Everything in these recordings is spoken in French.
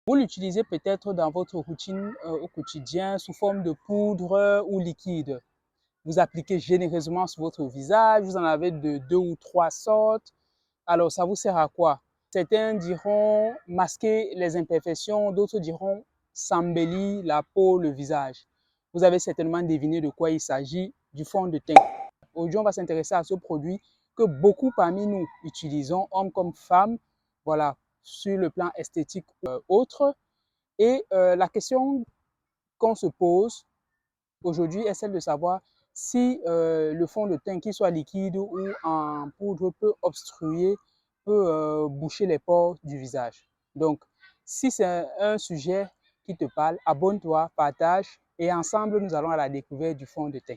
Vous l'utilisez peut-être dans votre routine au quotidien sous forme de poudre ou liquide. Vous appliquez généreusement sur votre visage, vous en avez de 2 ou 3 sortes. Alors, ça vous sert à quoi? Certains diront masquer les imperfections, d'autres diront s'embellir la peau, le visage. Vous avez certainement deviné de quoi il s'agit, du fond de teint. Aujourd'hui, on va s'intéresser à ce produit que beaucoup parmi nous utilisons, hommes comme femmes, voilà, sur le plan esthétique ou autre. Et la question qu'on se pose aujourd'hui est celle de savoir si le fond de teint, qu'il soit liquide ou en poudre, peut obstruer, peut boucher les pores du visage. Donc, si c'est un sujet qui te parle, abonne-toi, partage et ensemble, nous allons à la découverte du fond de teint.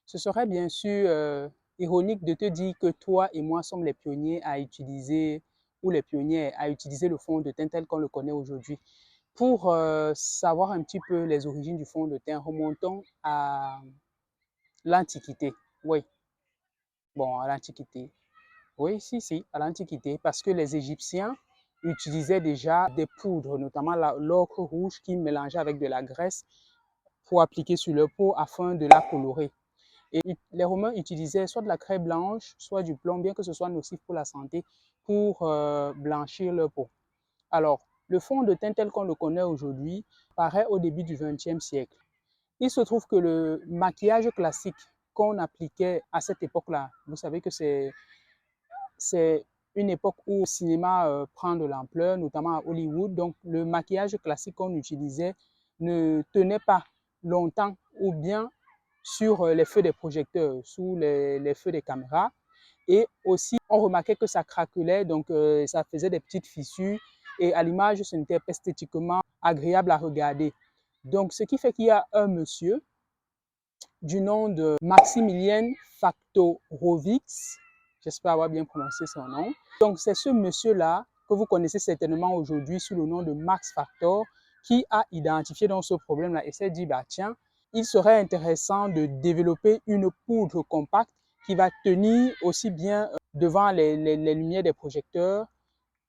Ce serait bien sûr ironique de te dire que toi et moi sommes les pionniers à utiliser ou les pionniers à utiliser le fond de teint tel qu'on le connaît aujourd'hui. Pour savoir un petit peu les origines du fond de teint, remontons à l'Antiquité. Oui, bon, à l'Antiquité. Oui, si, à l'Antiquité, parce que les Égyptiens utilisaient déjà des poudres, notamment l'ocre rouge qu'ils mélangeaient avec de la graisse pour appliquer sur leur peau afin de la colorer. Et les Romains utilisaient soit de la craie blanche, soit du plomb, bien que ce soit nocif pour la santé, pour blanchir leur peau. Alors, le fond de teint tel qu'on le connaît aujourd'hui paraît au début du XXe siècle. Il se trouve que le maquillage classique qu'on appliquait à cette époque-là, vous savez que c'est une époque où le cinéma prend de l'ampleur, notamment à Hollywood. Donc, le maquillage classique qu'on utilisait ne tenait pas longtemps ou bien sur les feux des projecteurs, sous les feux des caméras. Et aussi, on remarquait que ça craquelait, donc ça faisait des petites fissures. Et à l'image, ce n'était pas esthétiquement agréable à regarder. Donc, ce qui fait qu'il y a un monsieur du nom de Maximilien Factorowicz, j'espère avoir bien prononcé son nom. Donc, c'est ce monsieur-là que vous connaissez certainement aujourd'hui sous le nom de Max Factor qui a identifié donc ce problème-là et s'est dit, bah tiens, il serait intéressant de développer une poudre compacte qui va tenir aussi bien devant les lumières des projecteurs.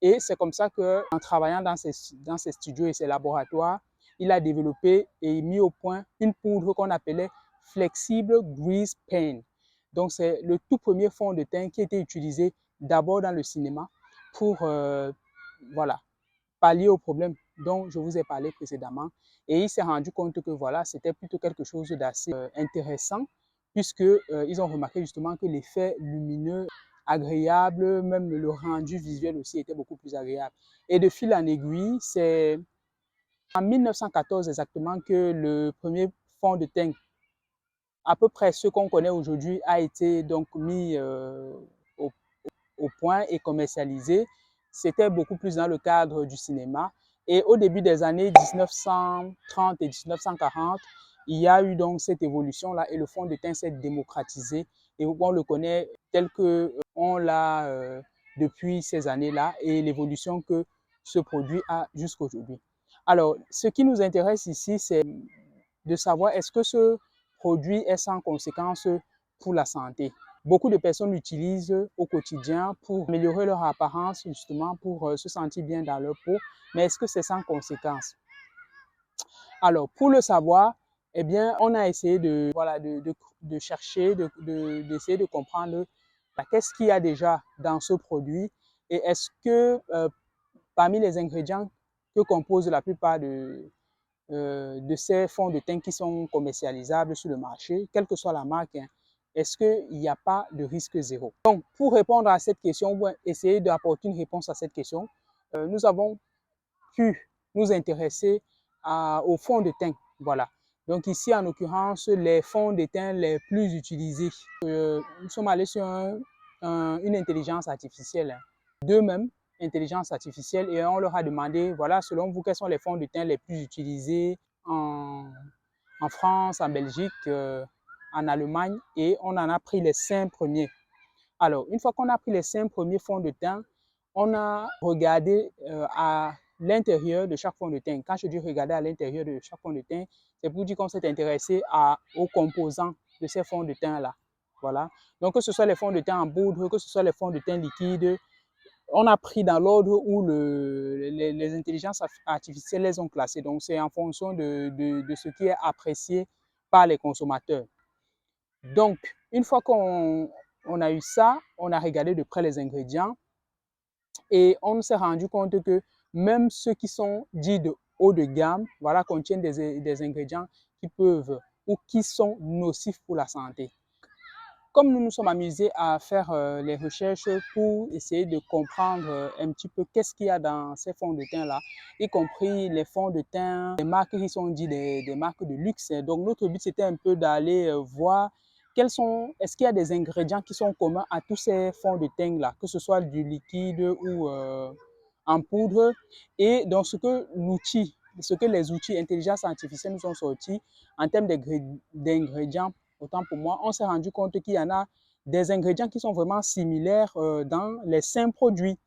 Et c'est comme ça qu'en travaillant dans ses studios et ses laboratoires, il a développé et mis au point une poudre qu'on appelait Flexible Grease Paint. Donc, c'est le tout premier fond de teint qui a été utilisé d'abord dans le cinéma pour voilà, pallier au problème dont je vous ai parlé précédemment. Et il s'est rendu compte que voilà, c'était plutôt quelque chose d'assez intéressant puisqu'ils ont remarqué justement que l'effet lumineux agréable, même le rendu visuel aussi était beaucoup plus agréable. Et de fil en aiguille, c'est en 1914 exactement que le premier fond de teint, à peu près ce qu'on connaît aujourd'hui, a été donc mis au, au point et commercialisé. C'était beaucoup plus dans le cadre du cinéma. Et au début des années 1930 et 1940, il y a eu donc cette évolution-là et le fond de teint s'est démocratisé et on le connaît tel qu'on l'a depuis ces années-là et l'évolution que ce produit a jusqu'à aujourd'hui. Alors, ce qui nous intéresse ici, c'est de savoir est-ce que ce produit est sans conséquence pour la santé. Beaucoup de personnes l'utilisent au quotidien pour améliorer leur apparence, justement pour se sentir bien dans leur peau. Mais est-ce que c'est sans conséquence? Alors, pour le savoir, eh bien, on a essayé de, voilà, de chercher, d'essayer de comprendre qu'est-ce qu'il y a déjà dans ce produit et est-ce que parmi les ingrédients que composent la plupart de ces fonds de teint qui sont commercialisables sur le marché, quelle que soit la marque, hein, est-ce qu'il n'y a pas de risque zéro? Donc, pour répondre à cette question, ou essayer d'apporter une réponse à cette question, nous avons pu nous intéresser aux fonds de teint. Voilà. Donc ici, en l'occurrence, les fonds de teint les plus utilisés. Nous sommes allés sur une intelligence artificielle, hein, d'eux-mêmes, intelligence artificielle, et on leur a demandé, voilà, selon vous, quels sont les fonds de teint les plus utilisés en France, en Belgique, en Allemagne, et on en a pris les 5 premiers. Alors, une fois qu'on a pris les 5 premiers fonds de teint, on a regardé à l'intérieur de chaque fond de teint. Quand je dis regarder à l'intérieur de chaque fond de teint, c'est pour dire qu'on s'est intéressé aux composants de ces fonds de teint-là. Voilà. Donc, que ce soit les fonds de teint en poudre, que ce soit les fonds de teint liquides, on a pris dans l'ordre où les intelligences artificielles les ont classés. Donc, c'est en fonction de ce qui est apprécié par les consommateurs. Donc, une fois qu'on a eu ça, on a regardé de près les ingrédients et on s'est rendu compte que même ceux qui sont dits de haut de gamme, voilà, contiennent des ingrédients qui peuvent ou qui sont nocifs pour la santé. Comme nous nous sommes amusés à faire les recherches pour essayer de comprendre un petit peu qu'est-ce qu'il y a dans ces fonds de teint-là, y compris les fonds de teint, des marques qui sont dites des marques de luxe. Donc notre but, c'était un peu d'aller voir est-ce qu'il y a des ingrédients qui sont communs à tous ces fonds de teint-là, que ce soit du liquide ou en poudre. Et donc ce que les outils intelligence artificielle nous ont sortis en termes d'ingrédients, autant pour moi, on s'est rendu compte qu'il y en a des ingrédients qui sont vraiment similaires dans les 5 produits,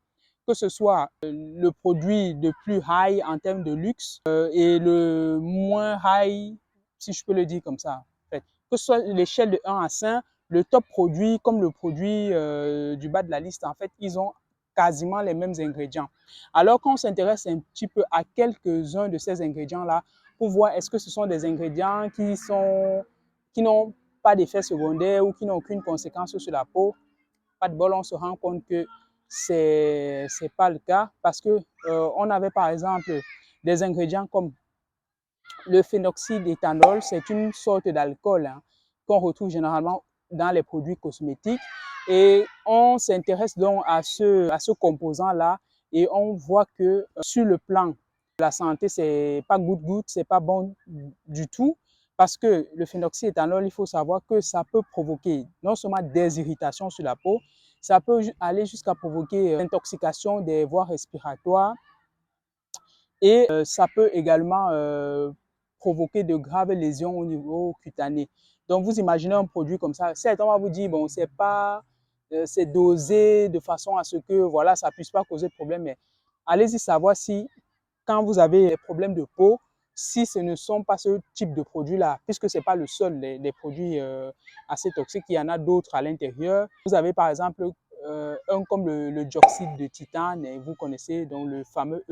que ce soit le produit de plus high en termes de luxe et le moins high, si je peux le dire comme ça. En fait. Que ce soit l'échelle de 1 à 5, le top produit comme le produit du bas de la liste, en fait, ils ont quasiment les mêmes ingrédients. Alors qu'on s'intéresse un petit peu à quelques-uns de ces ingrédients-là pour voir est-ce que ce sont des ingrédients qui n'ont pas d'effet secondaire ou qui n'ont aucune conséquence sur la peau. Pas de bol, on se rend compte que c'est pas le cas parce que on avait par exemple des ingrédients comme le phénoxyde d'éthanol, c'est une sorte d'alcool qu'on retrouve généralement dans les produits cosmétiques et on s'intéresse donc à ce composant-là et on voit que sur le plan de la santé, c'est pas good, c'est pas bon du tout. Parce que le phénoxyéthanol, il faut savoir que ça peut provoquer non seulement des irritations sur la peau, ça peut aller jusqu'à provoquer l'intoxication des voies respiratoires et ça peut également provoquer de graves lésions au niveau cutané. Donc, vous imaginez un produit comme ça, certes, on va vous dire, bon, c'est dosé de façon à ce que voilà, ça ne puisse pas causer de problème, mais allez-y savoir si quand vous avez des problèmes de peau, si ce ne sont pas ce type de produits-là, puisque ce n'est pas le seul des produits assez toxiques, il y en a d'autres à l'intérieur. Vous avez par exemple un comme le dioxyde de titane, et vous connaissez donc le fameux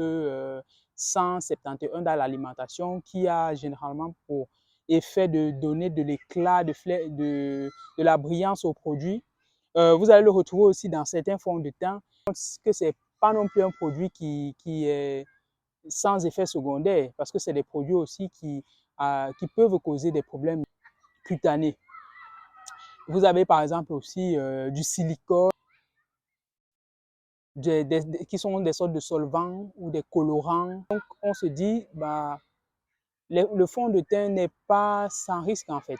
E171 dans l'alimentation, qui a généralement pour effet de donner de l'éclat, de la brillance au produit. Vous allez le retrouver aussi dans certains fonds de teint, que ce n'est pas non plus un produit qui est sans effet secondaire, parce que c'est des produits aussi qui peuvent causer des problèmes cutanés. Vous avez par exemple aussi du silicone, qui sont des sortes de solvants ou des colorants. Donc on se dit, bah, le fond de teint n'est pas sans risque en fait.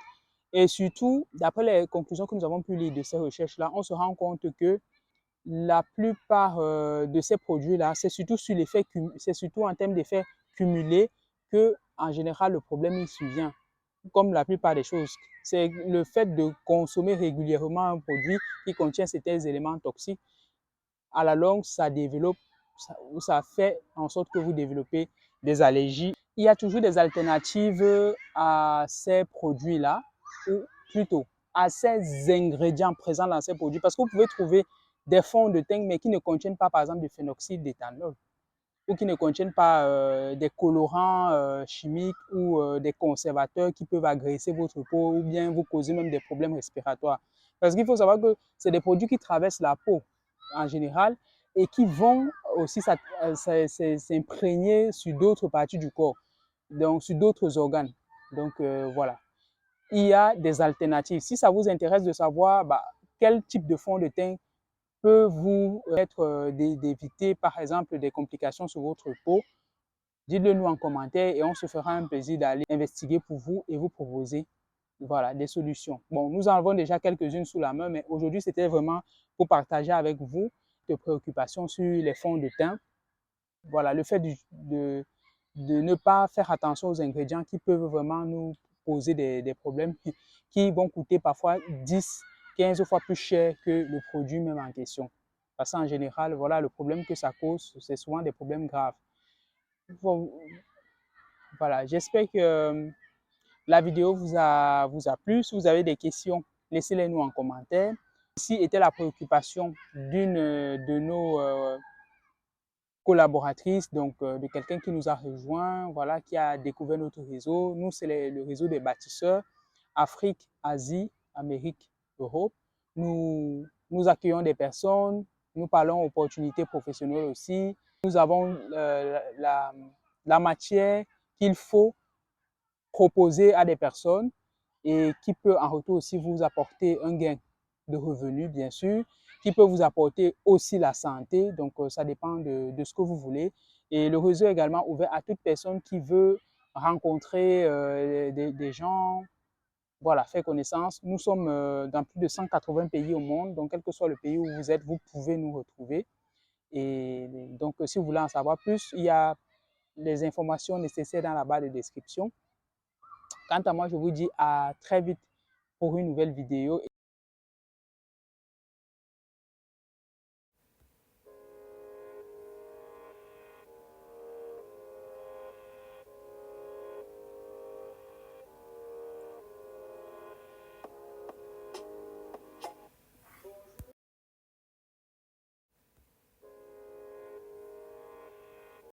Et surtout, d'après les conclusions que nous avons pu lire de ces recherches-là, on se rend compte que la plupart de ces produits-là, c'est surtout en termes d'effets cumulés que, en général, le problème il survient. Comme la plupart des choses, c'est le fait de consommer régulièrement un produit qui contient certains éléments toxiques. À la longue, ça fait en sorte que vous développez des allergies. Il y a toujours des alternatives à ces produits-là, ou plutôt à ces ingrédients présents dans ces produits, parce que vous pouvez trouver des fonds de teint, mais qui ne contiennent pas, par exemple, du phénoxyde d'éthanol, ou qui ne contiennent pas des colorants chimiques ou des conservateurs qui peuvent agresser votre peau ou bien vous causer même des problèmes respiratoires. Parce qu'il faut savoir que c'est des produits qui traversent la peau en général et qui vont aussi s'imprégner sur d'autres parties du corps, donc sur d'autres organes. Donc voilà. Il y a des alternatives. Si ça vous intéresse de savoir quel type de fond de teint peut vous permettre d'éviter, par exemple, des complications sur votre peau, dites-le nous en commentaire et on se fera un plaisir d'aller investiguer pour vous et vous proposer voilà, des solutions. Bon, nous en avons déjà quelques-unes sous la main, mais aujourd'hui, c'était vraiment pour partager avec vous des préoccupations sur les fonds de teint. Voilà, le fait de ne pas faire attention aux ingrédients qui peuvent vraiment nous poser des problèmes qui vont coûter parfois 10, 15 fois plus cher que le produit même en question. Parce qu'en général, voilà, le problème que ça cause, c'est souvent des problèmes graves. Voilà, j'espère que la vidéo vous a plu. Si vous avez des questions, laissez-les nous en commentaire. Ici était la préoccupation d'une de nos collaboratrices, donc de quelqu'un qui nous a rejoint, voilà, qui a découvert notre réseau. Nous, c'est le réseau des bâtisseurs Afrique, Asie, Amérique, Europe. Nous accueillons des personnes, nous parlons opportunités professionnelles aussi. Nous avons la matière qu'il faut proposer à des personnes et qui peut en retour aussi vous apporter un gain de revenus, bien sûr, qui peut vous apporter aussi la santé. Donc, ça dépend de ce que vous voulez. Et le réseau est également ouvert à toute personne qui veut rencontrer des gens, voilà, faire connaissance. Nous sommes dans plus de 180 pays au monde. Donc, quel que soit le pays où vous êtes, vous pouvez nous retrouver. Et donc, si vous voulez en savoir plus, il y a les informations nécessaires dans la barre de description. Quant à moi, je vous dis à très vite pour une nouvelle vidéo.